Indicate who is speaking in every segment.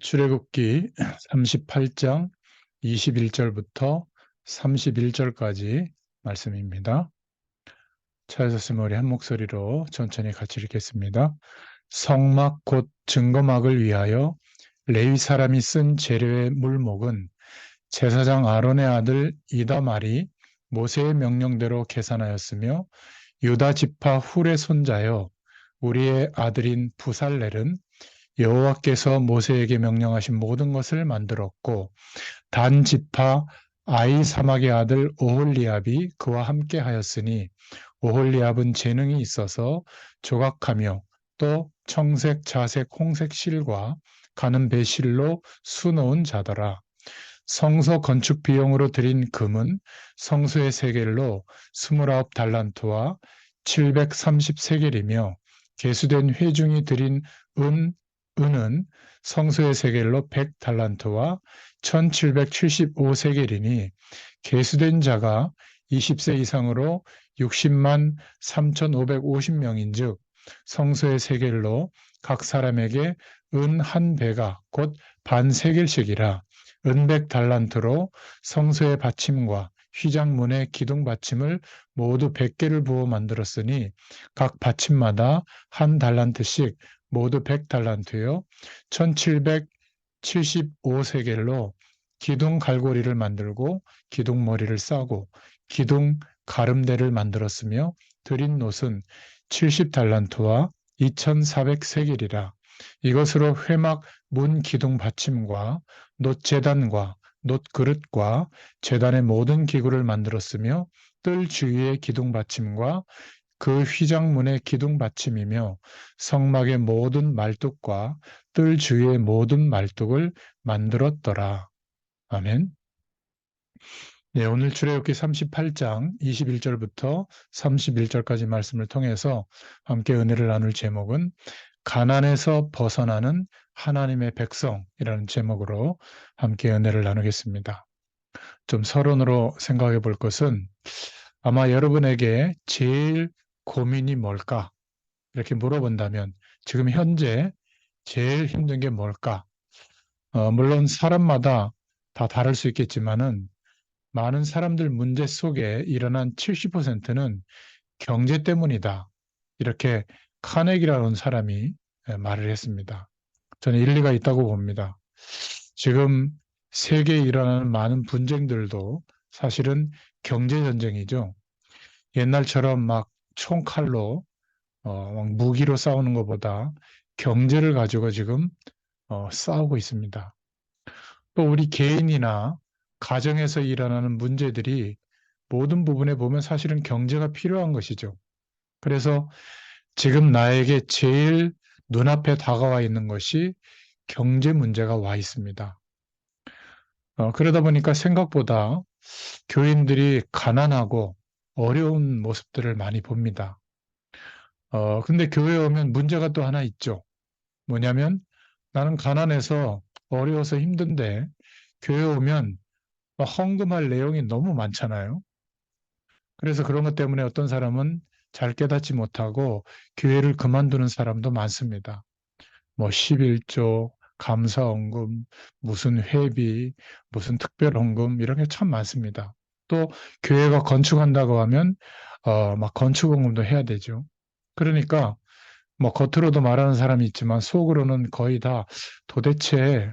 Speaker 1: 출애굽기 38장 21절부터 31절까지 말씀입니다. 차에서으면 우리 한 목소리로 천천히 같이 읽겠습니다. 성막 곧 증거막을 위하여 레위 사람이 쓴 재료의 물목은 제사장 아론의 아들 이다말이 모세의 명령대로 계산하였으며 유다 지파 훌의 손자여 우리의 아들인 부살렐은 여호와께서 모세에게 명령하신 모든 것을 만들었고 단 지파 아히사막의 아들 오홀리압이 그와 함께 하였으니 오홀리압은 재능이 있어서 조각하며 또 청색, 자색, 홍색 실과 가는 배실로 수놓은 자더라. 성소 건축 비용으로 들인 금은 성소의 세겔로 29달란트와 730세겔이며 개수된 회중이 들인 은은 성소의 세겔로 100달란트와 1775세겔이니 개수된 자가 20세 이상으로 60만 3,550명인 즉 성소의 세겔로 각 사람에게 은 한 배가 곧 반 세겔씩이라. 은 100달란트로 성소의 받침과 휘장문의 기둥 받침을 모두 100개를 부어 만들었으니 각 받침마다 한 달란트씩 모두 100달란트요 1775세겔로 기둥 갈고리를 만들고 기둥 머리를 싸고 기둥 가름대를 만들었으며 드린 놋은 70달란트와 2400세겔이라. 이것으로 회막 문 기둥 받침과 놋 제단과 놋 그릇과 제단의 모든 기구를 만들었으며 뜰 주위의 기둥 받침과 그 휘장문의 기둥 받침이며 성막의 모든 말뚝과 뜰 주위의 모든 말뚝을 만들었더라. 아멘. 네, 오늘 출애굽기 38장 21절부터 31절까지 말씀을 통해서 함께 은혜를 나눌 제목은 가난에서 벗어나는 하나님의 백성이라는 제목으로 함께 은혜를 나누겠습니다. 좀 서론으로 생각해 볼 것은 아마 여러분에게 제일 고민이 뭘까? 이렇게 물어본다면 지금 현재 제일 힘든 게 뭘까? 물론 사람마다 다 다를 수 있겠지만은 많은 사람들 문제 속에 일어난 70%는 경제 때문이다. 이렇게 카네기라는 사람이 말을 했습니다. 저는 일리가 있다고 봅니다. 지금 세계에 일어나는 많은 분쟁들도 사실은 경제 전쟁이죠. 옛날처럼 막 총칼로 막 무기로 싸우는 것보다 경제를 가지고 지금 싸우고 있습니다. 또 우리 개인이나 가정에서 일어나는 문제들이 모든 부분에 보면 사실은 경제가 필요한 것이죠. 그래서 지금 나에게 제일 눈앞에 다가와 있는 것이 경제 문제가 와 있습니다. 그러다 보니까 생각보다 교인들이 가난하고 어려운 모습들을 많이 봅니다. 근데 교회에 오면 문제가 또 하나 있죠. 뭐냐면 나는 가난해서 어려워서 힘든데 교회에 오면 헌금할 내용이 너무 많잖아요. 그래서 그런 것 때문에 어떤 사람은 잘 깨닫지 못하고 교회를 그만두는 사람도 많습니다. 뭐 11조, 감사헌금, 무슨 회비, 무슨 특별헌금 이런 게 참 많습니다. 또 교회가 건축한다고 하면 막 건축헌금도 해야 되죠. 그러니까 뭐 겉으로도 말하는 사람이 있지만 속으로는 거의 다 도대체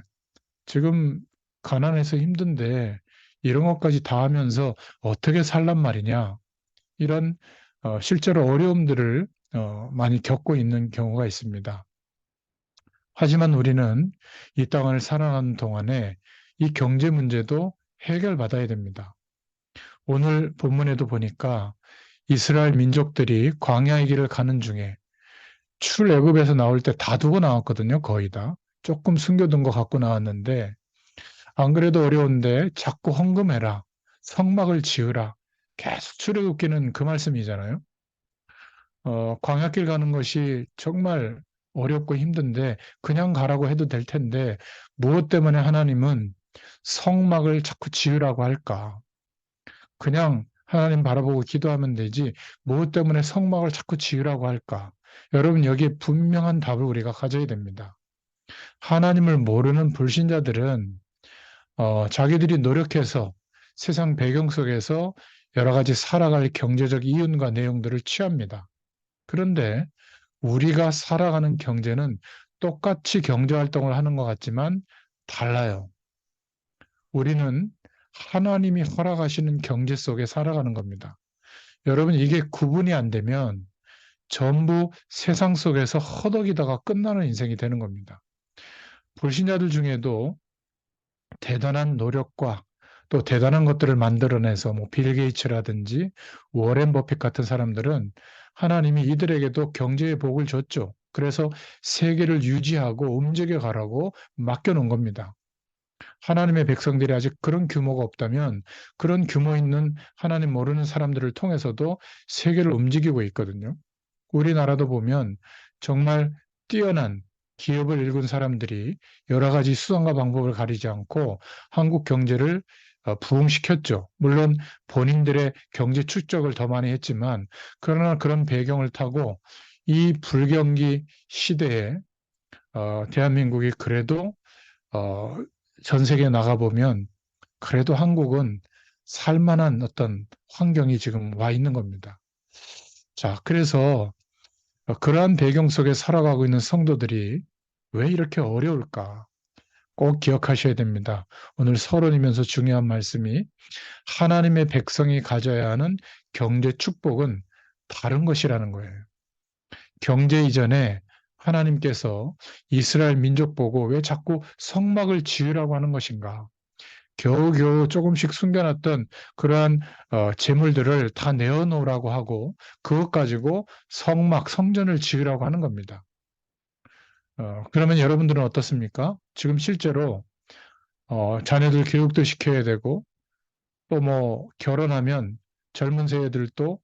Speaker 1: 지금 가난해서 힘든데 이런 것까지 다 하면서 어떻게 살란 말이냐 이런 실제로 어려움들을 많이 겪고 있는 경우가 있습니다. 하지만 우리는 이 땅을 살아가는 동안에 이 경제 문제도 해결받아야 됩니다. 오늘 본문에도 보니까 이스라엘 민족들이 광야의 길을 가는 중에 출애굽에서 나올 때 다 두고 나왔거든요. 거의 다. 조금 숨겨둔 거 갖고 나왔는데 안 그래도 어려운데 자꾸 헌금해라. 성막을 지으라. 계속 출애굽기는 그 말씀이잖아요. 광야길 가는 것이 정말 어렵고 힘든데 그냥 가라고 해도 될 텐데 무엇 때문에 하나님은 성막을 자꾸 지으라고 할까? 그냥 하나님 바라보고 기도하면 되지 무엇 때문에 성막을 자꾸 지으라고 할까? 여러분 여기에 분명한 답을 우리가 가져야 됩니다. 하나님을 모르는 불신자들은 자기들이 노력해서 세상 배경 속에서 여러 가지 살아갈 경제적 이윤과 내용들을 취합니다. 그런데 우리가 살아가는 경제는 똑같이 경제활동을 하는 것 같지만 달라요. 우리는 하나님이 허락하시는 경제 속에 살아가는 겁니다. 여러분, 이게 구분이 안 되면 전부 세상 속에서 허덕이다가 끝나는 인생이 되는 겁니다. 불신자들 중에도 대단한 노력과 또 대단한 것들을 만들어내서 뭐 빌 게이츠라든지 워렌 버핏 같은 사람들은 하나님이 이들에게도 경제의 복을 줬죠. 그래서 세계를 유지하고 움직여 가라고 맡겨놓은 겁니다. 하나님의 백성들이 아직 그런 규모가 없다면 그런 규모 있는 하나님 모르는 사람들을 통해서도 세계를 움직이고 있거든요. 우리나라도 보면 정말 뛰어난 기업을 일군 사람들이 여러 가지 수단과 방법을 가리지 않고 한국 경제를 부흥시켰죠. 물론 본인들의 경제 축적을 더 많이 했지만 그러나 그런 배경을 타고 이 불경기 시대에 대한민국이 그래도 어, 전 세계에 나가보면 그래도 한국은 살만한 어떤 환경이 지금 와 있는 겁니다. 자, 그래서 그러한 배경 속에 살아가고 있는 성도들이 왜 이렇게 어려울까? 꼭 기억하셔야 됩니다. 오늘 서론이면서 중요한 말씀이 하나님의 백성이 가져야 하는 경제 축복은 다른 것이라는 거예요. 경제 이전에 하나님께서 이스라엘 민족 보고 왜 자꾸 성막을 지으라고 하는 것인가? 겨우겨우 조금씩 숨겨놨던 그러한 재물들을 다 내어놓으라고 하고 그것 가지고 성막, 성전을 지으라고 하는 겁니다. 그러면 여러분들은 어떻습니까? 지금 실제로 자녀들 교육도 시켜야 되고 또 뭐 결혼하면 젊은 세대들도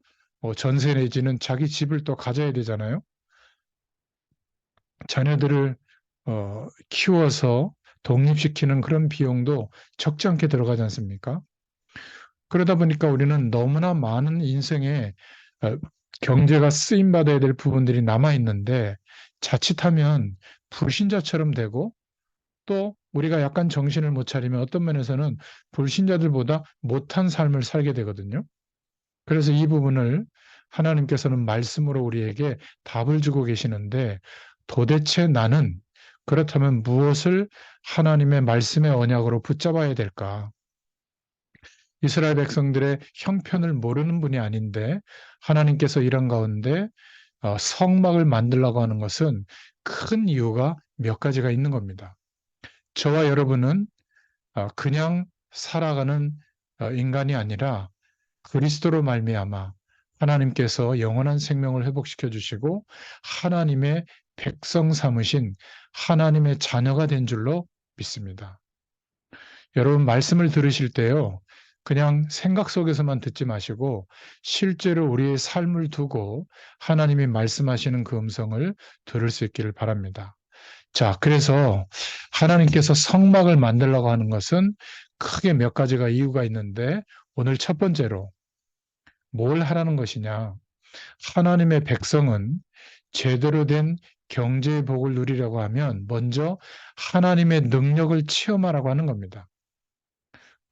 Speaker 1: 전세 내지는 자기 집을 또 가져야 되잖아요. 자녀들을 키워서 독립시키는 그런 비용도 적지 않게 들어가지 않습니까? 그러다 보니까 우리는 너무나 많은 인생에 어, 경제가 쓰임 받아야 될 부분들이 남아 있는데 자칫하면 불신자처럼 되고 또 우리가 약간 정신을 못 차리면 어떤 면에서는 불신자들보다 못한 삶을 살게 되거든요. 그래서 이 부분을 하나님께서는 말씀으로 우리에게 답을 주고 계시는데 도대체 나는 그렇다면 무엇을 하나님의 말씀의 언약으로 붙잡아야 될까? 이스라엘 백성들의 형편을 모르는 분이 아닌데 하나님께서 이런 가운데 성막을 만들라고 하는 것은 큰 이유가 몇 가지가 있는 겁니다. 저와 여러분은 그냥 살아가는 인간이 아니라 그리스도로 말미암아 하나님께서 영원한 생명을 회복시켜 주시고 하나님의 백성 삼으신 하나님의 자녀가 된 줄로 믿습니다. 여러분 말씀을 들으실 때요. 그냥 생각 속에서만 듣지 마시고 실제로 우리의 삶을 두고 하나님이 말씀하시는 그 음성을 들을 수 있기를 바랍니다. 자, 그래서 하나님께서 성막을 만들려고 하는 것은 크게 몇 가지가 이유가 있는데 오늘 첫 번째로 뭘 하라는 것이냐? 하나님의 백성은 제대로 된 경제의 복을 누리려고 하면 먼저 하나님의 능력을 체험하라고 하는 겁니다.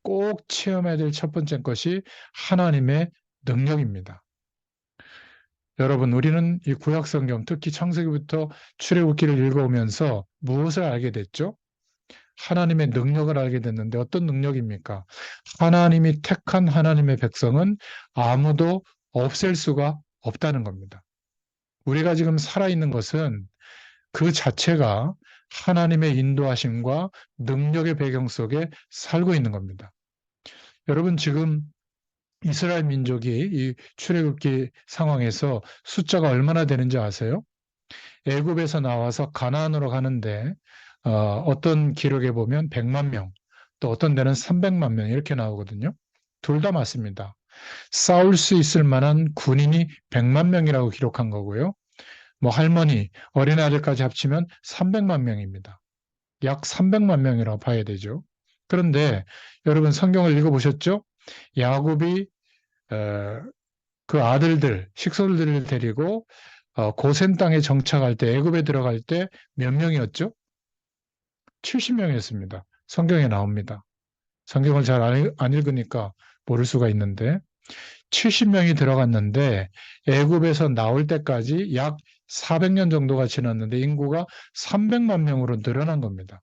Speaker 1: 꼭 체험해야 될 첫 번째 것이 하나님의 능력입니다. 여러분, 우리는 이 구약 성경, 특히 창세기부터 출애굽기를 읽어오면서 무엇을 알게 됐죠? 하나님의 능력을 알게 됐는데 어떤 능력입니까? 하나님이 택한 하나님의 백성은 아무도 없앨 수가 없다는 겁니다. 우리가 지금 살아있는 것은 그 자체가 하나님의 인도하심과 능력의 배경 속에 살고 있는 겁니다. 여러분, 지금 이스라엘 민족이 이 출애굽기 상황에서 숫자가 얼마나 되는지 아세요? 애굽에서 나와서 가나안으로 가는데 어떤 기록에 보면 100만 명, 또 어떤 데는 300만 명 이렇게 나오거든요. 둘 다 맞습니다. 싸울 수 있을 만한 군인이 100만 명이라고 기록한 거고요. 뭐 할머니, 어린아이들까지 합치면 300만 명입니다. 약 300만 명이라고 봐야 되죠. 그런데 여러분 성경을 읽어보셨죠? 야곱이 어, 그 아들들, 식솔들을 데리고 고센 땅에 정착할 때, 애굽에 들어갈 때 몇 명이었죠? 70명이었습니다. 성경에 나옵니다. 성경을 잘 안 읽으니까 모를 수가 있는데 70명이 들어갔는데 애굽에서 나올 때까지 약 400년 정도가 지났는데 인구가 300만 명으로 늘어난 겁니다.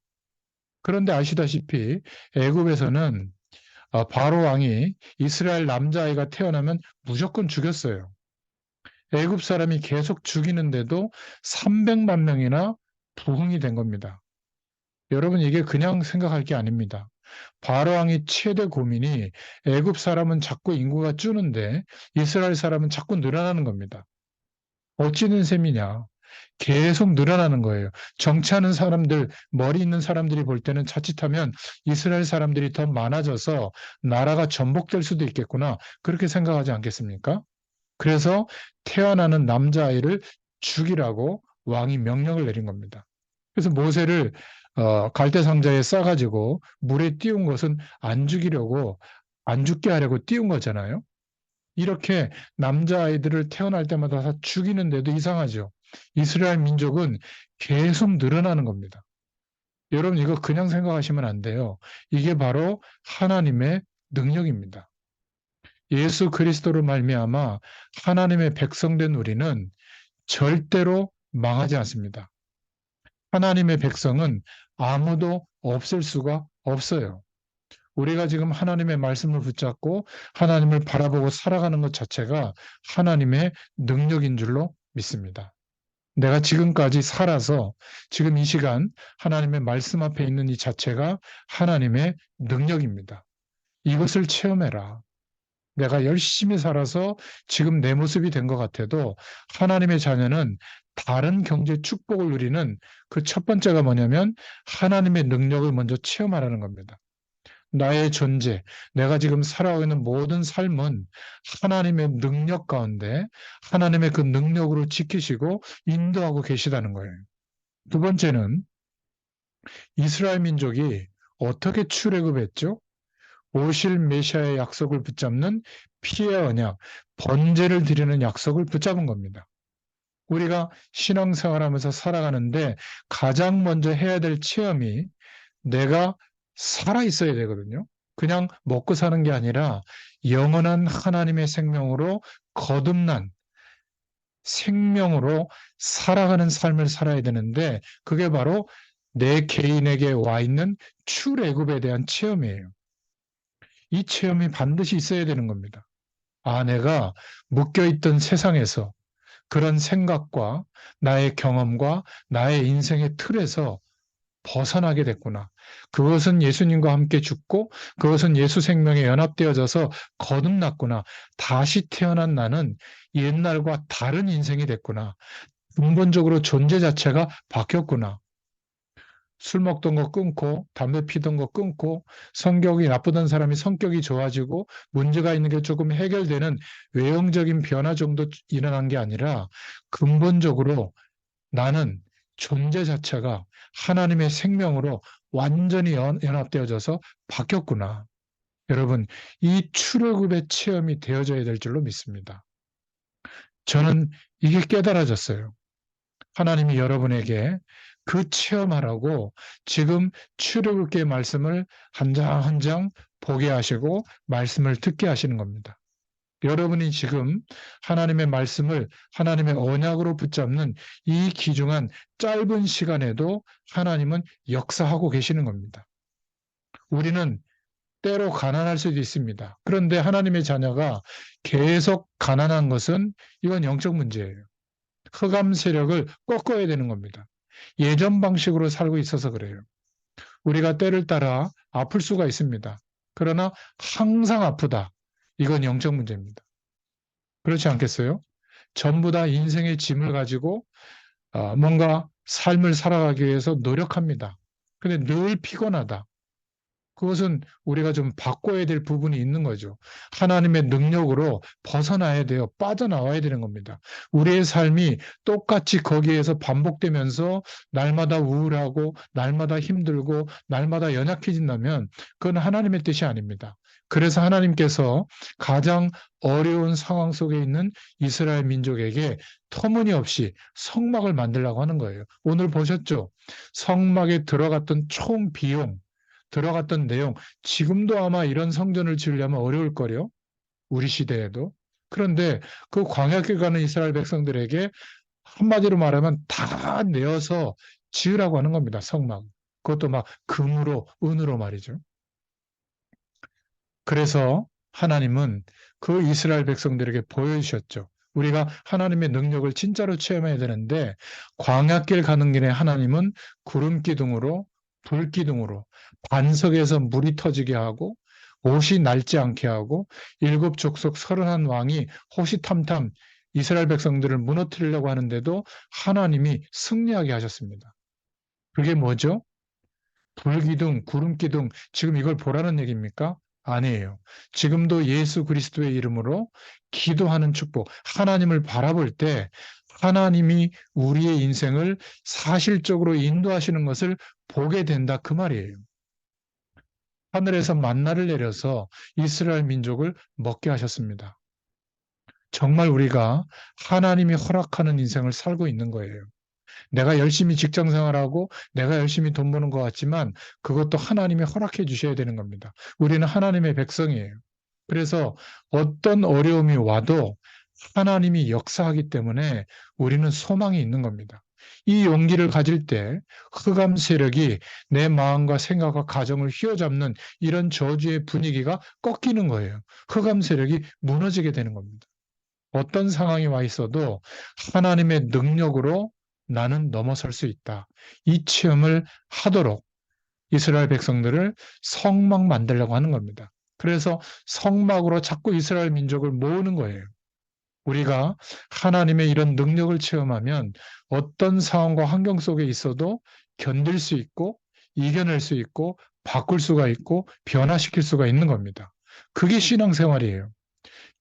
Speaker 1: 그런데 아시다시피 애굽에서는 바로 왕이 이스라엘 남자아이가 태어나면 무조건 죽였어요. 애굽 사람이 계속 죽이는데도 300만 명이나 부흥이 된 겁니다. 여러분 이게 그냥 생각할 게 아닙니다. 바로 왕이 최대 고민이 애굽 사람은 자꾸 인구가 줄는데 이스라엘 사람은 자꾸 늘어나는 겁니다. 어찌 된 셈이냐? 계속 늘어나는 거예요. 정치하는 사람들, 머리 있는 사람들이 볼 때는 자칫하면 이스라엘 사람들이 더 많아져서 나라가 전복될 수도 있겠구나. 그렇게 생각하지 않겠습니까? 그래서 태어나는 남자아이를 죽이라고 왕이 명령을 내린 겁니다. 그래서 모세를 갈대 상자에 싸가지고 물에 띄운 것은 안 죽이려고, 안 죽게 하려고 띄운 거잖아요. 이렇게 남자아이들을 태어날 때마다 다 죽이는데도 이상하죠. 이스라엘 민족은 계속 늘어나는 겁니다. 여러분 이거 그냥 생각하시면 안 돼요. 이게 바로 하나님의 능력입니다. 예수 그리스도로 말미암아 하나님의 백성된 우리는 절대로 망하지 않습니다. 하나님의 백성은 아무도 없앨 수가 없어요. 우리가 지금 하나님의 말씀을 붙잡고 하나님을 바라보고 살아가는 것 자체가 하나님의 능력인 줄로 믿습니다. 내가 지금까지 살아서 지금 이 시간 하나님의 말씀 앞에 있는 이 자체가 하나님의 능력입니다. 이것을 체험해라. 내가 열심히 살아서 지금 내 모습이 된 것 같아도 하나님의 자녀는 다른 경제 축복을 누리는 그 첫 번째가 뭐냐면 하나님의 능력을 먼저 체험하라는 겁니다. 나의 존재, 내가 지금 살아가고 있는 모든 삶은 하나님의 능력 가운데 하나님의 그 능력으로 지키시고 인도하고 계시다는 거예요. 두 번째는 이스라엘 민족이 어떻게 출애굽했죠? 오실 메시아의 약속을 붙잡는 피의 언약, 번제를 드리는 약속을 붙잡은 겁니다. 우리가 신앙생활하면서 살아가는데 가장 먼저 해야 될 체험이 내가 살아 있어야 되거든요. 그냥 먹고 사는 게 아니라 영원한 하나님의 생명으로 거듭난 생명으로 살아가는 삶을 살아야 되는데 그게 바로 내 개인에게 와 있는 출애굽에 대한 체험이에요. 이 체험이 반드시 있어야 되는 겁니다. 아, 내가 묶여있던 세상에서 그런 생각과 나의 경험과 나의 인생의 틀에서 벗어나게 됐구나. 그것은 예수님과 함께 죽고 그것은 예수 생명에 연합되어져서 거듭났구나. 다시 태어난 나는 옛날과 다른 인생이 됐구나. 근본적으로 존재 자체가 바뀌었구나. 술 먹던 거 끊고 담배 피던 거 끊고 성격이 나쁘던 사람이 성격이 좋아지고 문제가 있는 게 조금 해결되는 외형적인 변화 정도 일어난 게 아니라 근본적으로 나는 존재 자체가 하나님의 생명으로 완전히 연합되어져서 바뀌었구나. 여러분, 이 출애굽의 체험이 되어져야 될 줄로 믿습니다. 저는 이게 깨달아졌어요. 하나님이 여러분에게 그 체험하라고 지금 출애굽기의 말씀을 한 장 한 장 보게 하시고 말씀을 듣게 하시는 겁니다. 여러분이 지금 하나님의 말씀을 하나님의 언약으로 붙잡는 이 귀중한 짧은 시간에도 하나님은 역사하고 계시는 겁니다. 우리는 때로 가난할 수도 있습니다. 그런데 하나님의 자녀가 계속 가난한 것은 이건 영적 문제예요. 흑암 세력을 꺾어야 되는 겁니다. 예전 방식으로 살고 있어서 그래요. 우리가 때를 따라 아플 수가 있습니다. 그러나 항상 아프다. 이건 영적 문제입니다. 그렇지 않겠어요? 전부 다 인생의 짐을 가지고 뭔가 삶을 살아가기 위해서 노력합니다. 근데 늘 피곤하다. 그것은 우리가 좀 바꿔야 될 부분이 있는 거죠. 하나님의 능력으로 벗어나야 돼요. 빠져나와야 되는 겁니다. 우리의 삶이 똑같이 거기에서 반복되면서 날마다 우울하고 날마다 힘들고 날마다 연약해진다면 그건 하나님의 뜻이 아닙니다. 그래서 하나님께서 가장 어려운 상황 속에 있는 이스라엘 민족에게 터무니없이 성막을 만들라고 하는 거예요. 오늘 보셨죠? 성막에 들어갔던 총 비용, 들어갔던 내용, 지금도 아마 이런 성전을 지으려면 어려울 거요. 우리 시대에도. 그런데 그 광야길 가는 이스라엘 백성들에게 한마디로 말하면 다 내어서 지으라고 하는 겁니다. 성막. 그것도 막 금으로, 은으로 말이죠. 그래서 하나님은 그 이스라엘 백성들에게 보여주셨죠. 우리가 하나님의 능력을 진짜로 체험해야 되는데 광야길 가는 길에 하나님은 구름 기둥으로 불 기둥으로 반석에서 물이 터지게 하고 옷이 낡지 않게 하고 일곱 족속 31왕이 호시탐탐 이스라엘 백성들을 무너뜨리려고 하는데도 하나님이 승리하게 하셨습니다. 그게 뭐죠? 불기둥, 구름기둥, 지금 이걸 보라는 얘기입니까? 아니에요. 지금도 예수 그리스도의 이름으로 기도하는 축복, 하나님을 바라볼 때 하나님이 우리의 인생을 사실적으로 인도하시는 것을 보게 된다 그 말이에요. 하늘에서 만나를 내려서 이스라엘 민족을 먹게 하셨습니다. 정말 우리가 하나님이 허락하는 인생을 살고 있는 거예요. 내가 열심히 직장 생활하고 내가 열심히 돈 버는 것 같지만 그것도 하나님이 허락해 주셔야 되는 겁니다. 우리는 하나님의 백성이에요. 그래서 어떤 어려움이 와도 하나님이 역사하기 때문에 우리는 소망이 있는 겁니다. 이 용기를 가질 때 흑암 세력이 내 마음과 생각과 가정을 휘어잡는 이런 저주의 분위기가 꺾이는 거예요. 흑암 세력이 무너지게 되는 겁니다. 어떤 상황이 와 있어도 하나님의 능력으로 나는 넘어설 수 있다. 이 체험을 하도록 이스라엘 백성들을 성막 만들려고 하는 겁니다. 그래서 성막으로 자꾸 이스라엘 민족을 모으는 거예요. 우리가 하나님의 이런 능력을 체험하면 어떤 상황과 환경 속에 있어도 견딜 수 있고 이겨낼 수 있고 바꿀 수가 있고 변화시킬 수가 있는 겁니다. 그게 신앙생활이에요.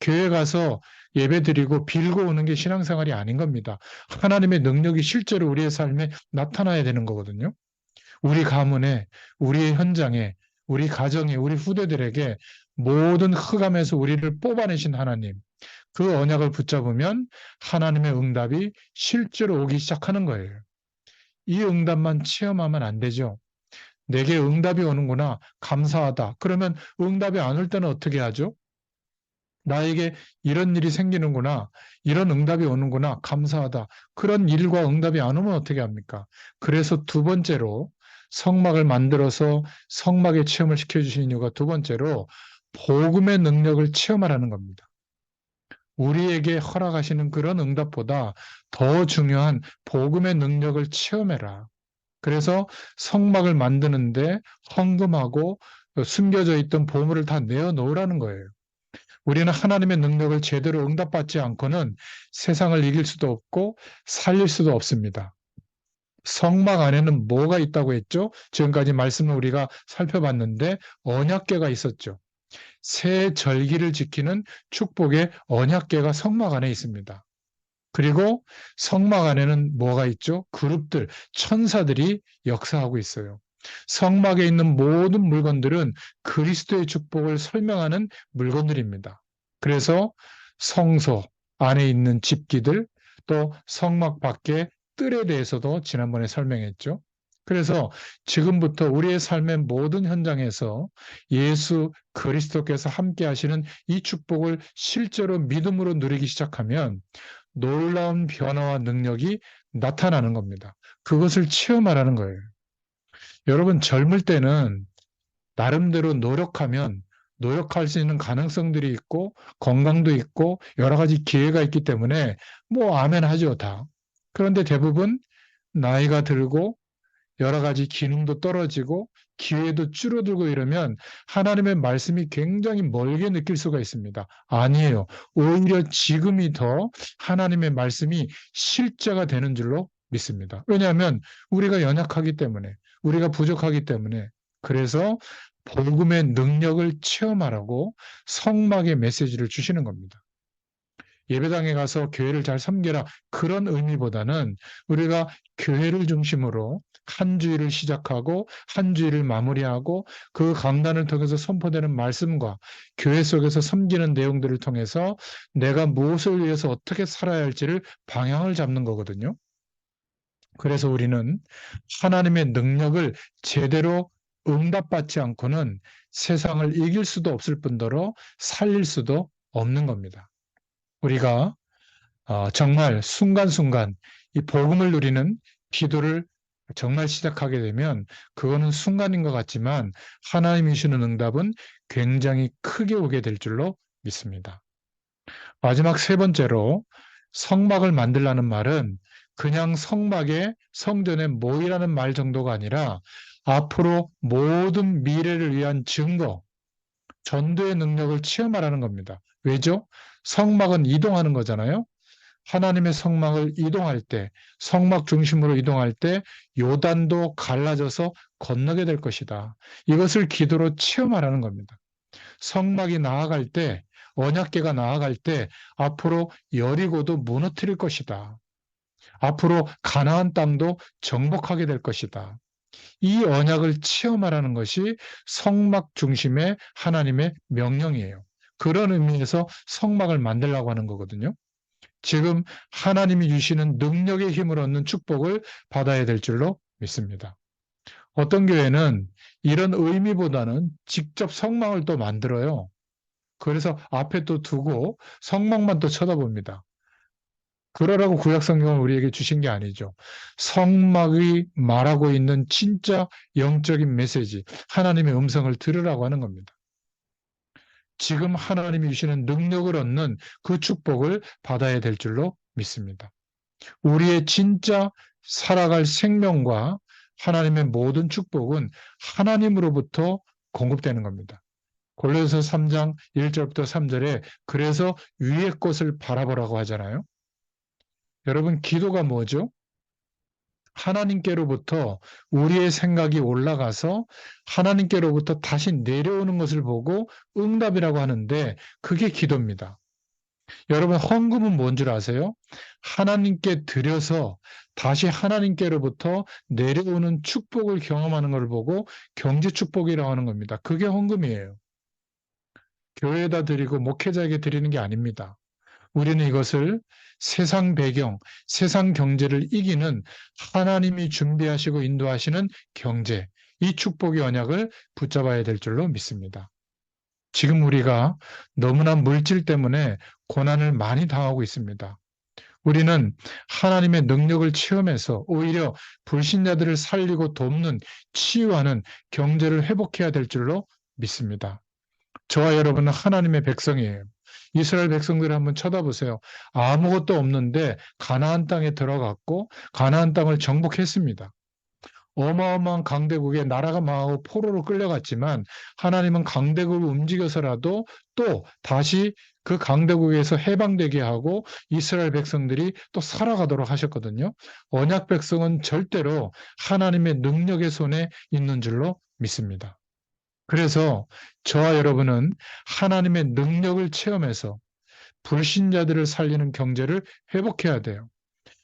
Speaker 1: 교회 가서 예배 드리고 빌고 오는 게 신앙생활이 아닌 겁니다. 하나님의 능력이 실제로 우리의 삶에 나타나야 되는 거거든요. 우리 가문에, 우리 현장에, 우리 가정에, 우리 후대들에게 모든 흑암에서 우리를 뽑아내신 하나님, 그 언약을 붙잡으면 하나님의 응답이 실제로 오기 시작하는 거예요. 이 응답만 체험하면 안 되죠. 내게 응답이 오는구나, 감사하다. 그러면 응답이 안 올 때는 어떻게 하죠? 나에게 이런 일이 생기는구나, 이런 응답이 오는구나, 감사하다. 그런 일과 응답이 안 오면 어떻게 합니까? 그래서 두 번째로 성막을 만들어서 성막의 체험을 시켜주신 이유가 두 번째로 복음의 능력을 체험하라는 겁니다. 우리에게 허락하시는 그런 응답보다 더 중요한 복음의 능력을 체험해라. 그래서 성막을 만드는데 헌금하고 숨겨져 있던 보물을 다 내어놓으라는 거예요. 우리는 하나님의 능력을 제대로 응답받지 않고는 세상을 이길 수도 없고 살릴 수도 없습니다. 성막 안에는 뭐가 있다고 했죠? 지금까지 말씀을 우리가 살펴봤는데 언약궤가 있었죠. 새 절기를 지키는 축복의 언약궤가 성막 안에 있습니다. 그리고 성막 안에는 뭐가 있죠? 그룹들, 천사들이 역사하고 있어요. 성막에 있는 모든 물건들은 그리스도의 축복을 설명하는 물건들입니다. 그래서 성소 안에 있는 집기들, 또 성막 밖의 뜰에 대해서도 지난번에 설명했죠. 그래서 지금부터 우리의 삶의 모든 현장에서 예수 그리스도께서 함께 하시는 이 축복을 실제로 믿음으로 누리기 시작하면 놀라운 변화와 능력이 나타나는 겁니다. 그것을 체험하라는 거예요. 여러분, 젊을 때는 나름대로 노력하면 노력할 수 있는 가능성들이 있고 건강도 있고 여러 가지 기회가 있기 때문에 뭐 아멘 하죠, 다. 그런데 대부분 나이가 들고 여러 가지 기능도 떨어지고 기회도 줄어들고 이러면 하나님의 말씀이 굉장히 멀게 느낄 수가 있습니다. 아니에요. 오히려 지금이 더 하나님의 말씀이 실제가 되는 줄로 믿습니다. 왜냐하면 우리가 연약하기 때문에, 우리가 부족하기 때문에, 그래서 복음의 능력을 체험하라고 성막의 메시지를 주시는 겁니다. 예배당에 가서 교회를 잘 섬겨라, 그런 의미보다는 우리가 교회를 중심으로 한 주일을 시작하고 한 주일을 마무리하고 그 강단을 통해서 선포되는 말씀과 교회 속에서 섬기는 내용들을 통해서 내가 무엇을 위해서 어떻게 살아야 할지를 방향을 잡는 거거든요. 그래서 우리는 하나님의 능력을 제대로 응답받지 않고는 세상을 이길 수도 없을 뿐더러 살릴 수도 없는 겁니다. 우리가 정말 순간순간 이 복음을 누리는 기도를 정말 시작하게 되면 그거는 순간인 것 같지만 하나님이 주시는 응답은 굉장히 크게 오게 될 줄로 믿습니다. 마지막 세 번째로 성막을 만들라는 말은 그냥 성막에 성전에 모이라는 말 정도가 아니라 앞으로 모든 미래를 위한 증거, 전도의 능력을 체험하라는 겁니다. 왜죠? 성막은 이동하는 거잖아요. 하나님의 성막을 이동할 때, 성막 중심으로 이동할 때 요단도 갈라져서 건너게 될 것이다. 이것을 기도로 체험하라는 겁니다. 성막이 나아갈 때, 언약궤가 나아갈 때 앞으로 여리고도 무너뜨릴 것이다. 앞으로 가나안 땅도 정복하게 될 것이다. 이 언약을 체험하라는 것이 성막 중심의 하나님의 명령이에요. 그런 의미에서 성막을 만들라고 하는 거거든요. 지금 하나님이 주시는 능력의 힘을 얻는 축복을 받아야 될 줄로 믿습니다. 어떤 교회는 이런 의미보다는 직접 성막을 또 만들어요. 그래서 앞에 또 두고 성막만 또 쳐다봅니다. 그러라고 구약 성경을 우리에게 주신 게 아니죠. 성막이 말하고 있는 진짜 영적인 메시지, 하나님의 음성을 들으라고 하는 겁니다. 지금 하나님이 주시는 능력을 얻는 그 축복을 받아야 될 줄로 믿습니다. 우리의 진짜 살아갈 생명과 하나님의 모든 축복은 하나님으로부터 공급되는 겁니다. 골로새서 3장 1절부터 3절에 그래서 위의 것을 바라보라고 하잖아요. 여러분, 기도가 뭐죠? 하나님께로부터 우리의 생각이 올라가서 하나님께로부터 다시 내려오는 것을 보고 응답이라고 하는데 그게 기도입니다. 여러분, 헌금은 뭔 줄 아세요? 하나님께 드려서 다시 하나님께로부터 내려오는 축복을 경험하는 걸 보고 경제 축복이라고 하는 겁니다. 그게 헌금이에요. 교회에다 드리고 목회자에게 드리는 게 아닙니다. 우리는 이것을 세상 배경, 세상 경제를 이기는 하나님이 준비하시고 인도하시는 경제, 이 축복의 언약을 붙잡아야 될 줄로 믿습니다. 지금 우리가 너무나 물질 때문에 고난을 많이 당하고 있습니다. 우리는 하나님의 능력을 체험해서 오히려 불신자들을 살리고 돕는 치유하는 경제를 회복해야 될 줄로 믿습니다. 저와 여러분은 하나님의 백성이에요. 이스라엘 백성들을 한번 쳐다보세요. 아무것도 없는데 가나안 땅에 들어갔고 가나안 땅을 정복했습니다. 어마어마한 강대국에 나라가 망하고 포로로 끌려갔지만 하나님은 강대국을 움직여서라도 또 다시 그 강대국에서 해방되게 하고 이스라엘 백성들이 또 살아가도록 하셨거든요. 언약 백성은 절대로 하나님의 능력의 손에 있는 줄로 믿습니다. 그래서 저와 여러분은 하나님의 능력을 체험해서 불신자들을 살리는 경제를 회복해야 돼요.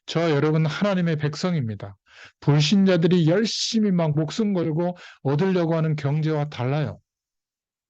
Speaker 1: 저와 여러분 하나님의 백성입니다. 불신자들이 열심히 막 목숨 걸고 얻으려고 하는 경제와 달라요.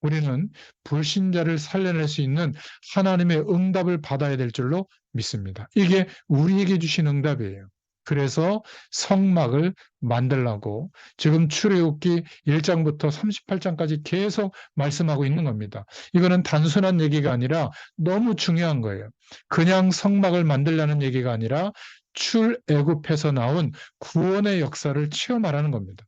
Speaker 1: 우리는 불신자를 살려낼 수 있는 하나님의 응답을 받아야 될 줄로 믿습니다. 이게 우리에게 주신 응답이에요. 그래서 성막을 만들라고 지금 출애굽기 1장부터 38장까지 계속 말씀하고 있는 겁니다. 이거는 단순한 얘기가 아니라 너무 중요한 거예요. 그냥 성막을 만들라는 얘기가 아니라 출애굽에서 나온 구원의 역사를 체험하라는 겁니다.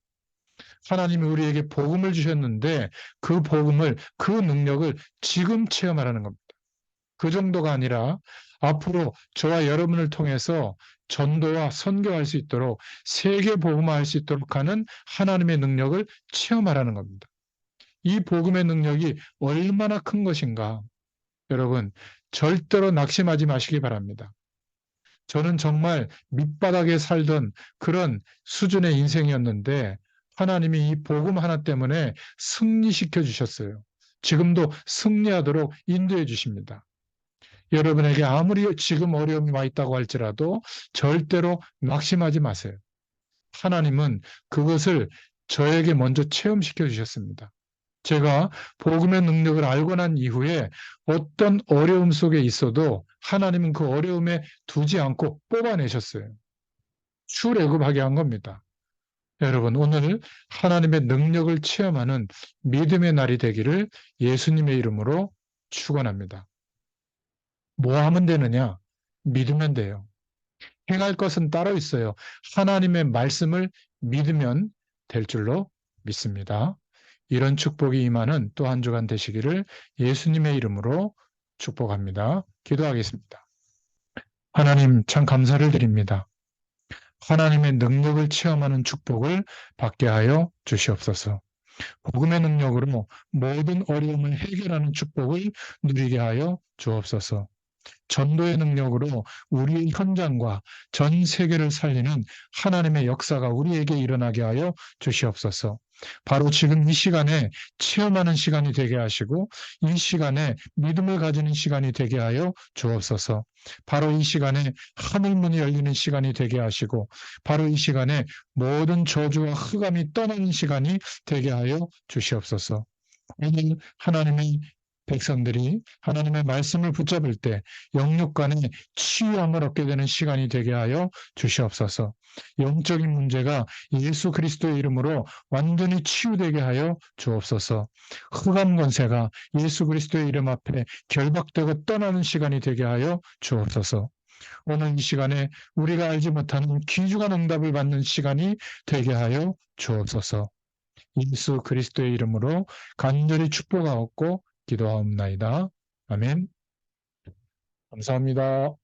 Speaker 1: 하나님이 우리에게 복음을 주셨는데 그 복음을, 그 능력을 지금 체험하라는 겁니다. 그 정도가 아니라 앞으로 저와 여러분을 통해서 전도와 선교할 수 있도록 세계 복음화할 수 있도록 하는 하나님의 능력을 체험하라는 겁니다. 이 복음의 능력이 얼마나 큰 것인가. 여러분, 절대로 낙심하지 마시기 바랍니다. 저는 정말 밑바닥에 살던 그런 수준의 인생이었는데 하나님이 이 복음 하나 때문에 승리시켜 주셨어요. 지금도 승리하도록 인도해 주십니다. 여러분에게 아무리 지금 어려움이 와 있다고 할지라도 절대로 낙심하지 마세요. 하나님은 그것을 저에게 먼저 체험시켜 주셨습니다. 제가 복음의 능력을 알고 난 이후에 어떤 어려움 속에 있어도 하나님은 그 어려움에 두지 않고 뽑아내셨어요. 출애굽하게 한 겁니다. 여러분, 오늘 하나님의 능력을 체험하는 믿음의 날이 되기를 예수님의 이름으로 축원합니다. 뭐 하면 되느냐? 믿으면 돼요. 행할 것은 따로 있어요. 하나님의 말씀을 믿으면 될 줄로 믿습니다. 이런 축복이 임하는 또 한 주간 되시기를 예수님의 이름으로 축복합니다. 기도하겠습니다. 하나님 참 감사를 드립니다. 하나님의 능력을 체험하는 축복을 받게 하여 주시옵소서. 복음의 능력으로 모든 어려움을 해결하는 축복을 누리게 하여 주옵소서. 전도의 능력으로 우리의 현장과 전 세계를 살리는 하나님의 역사가 우리에게 일어나게 하여 주시옵소서. 바로 지금 이 시간에 체험하는 시간이 되게 하시고 이 시간에 믿음을 가지는 시간이 되게 하여 주옵소서. 바로 이 시간에 하늘문이 열리는 시간이 되게 하시고 바로 이 시간에 모든 저주와 흑암이 떠나는 시간이 되게 하여 주시옵소서. 오늘 하나님의 백성들이 하나님의 말씀을 붙잡을 때 영육 간의 치유함을 얻게 되는 시간이 되게 하여 주시옵소서. 영적인 문제가 예수 그리스도의 이름으로 완전히 치유되게 하여 주옵소서. 흑암 권세가 예수 그리스도의 이름 앞에 결박되고 떠나는 시간이 되게 하여 주옵소서. 오늘 이 시간에 우리가 알지 못하는 귀중한 응답을 받는 시간이 되게 하여 주옵소서. 예수 그리스도의 이름으로 간절히 축복하옵고 기도하옵나이다. 아멘. 감사합니다.